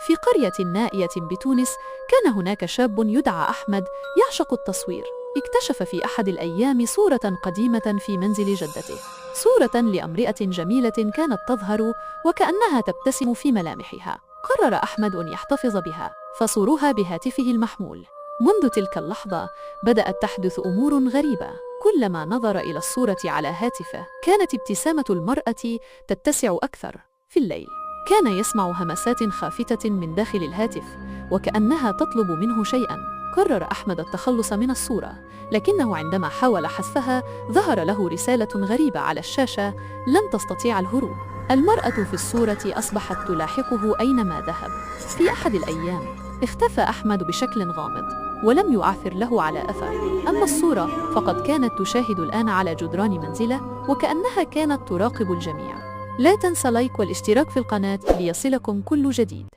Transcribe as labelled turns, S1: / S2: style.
S1: في قرية نائية بتونس كان هناك شاب يدعى أحمد يعشق التصوير. اكتشف في أحد الأيام صورة قديمة في منزل جدته، صورة لامرأة جميلة كانت تظهر وكأنها تبتسم في ملامحها. قرر أحمد أن يحتفظ بها، فصورها بهاتفه المحمول. منذ تلك اللحظة بدأت تحدث أمور غريبة. كلما نظر إلى الصورة على هاتفه كانت ابتسامة المرأة تتسع أكثر. في الليل كان يسمع همسات خافتة من داخل الهاتف وكأنها تطلب منه شيئا. قرر أحمد التخلص من الصورة، لكنه عندما حاول حذفها ظهر له رسالة غريبة على الشاشة: لن تستطيع الهروب. المرأة في الصورة أصبحت تلاحقه أينما ذهب. في أحد الأيام اختفى أحمد بشكل غامض ولم يعثر له على أثر. أما الصورة فقد كانت تشاهد الآن على جدران منزله وكأنها كانت تراقب الجميع. لا تنسى لايك والاشتراك في القناة ليصلكم كل جديد.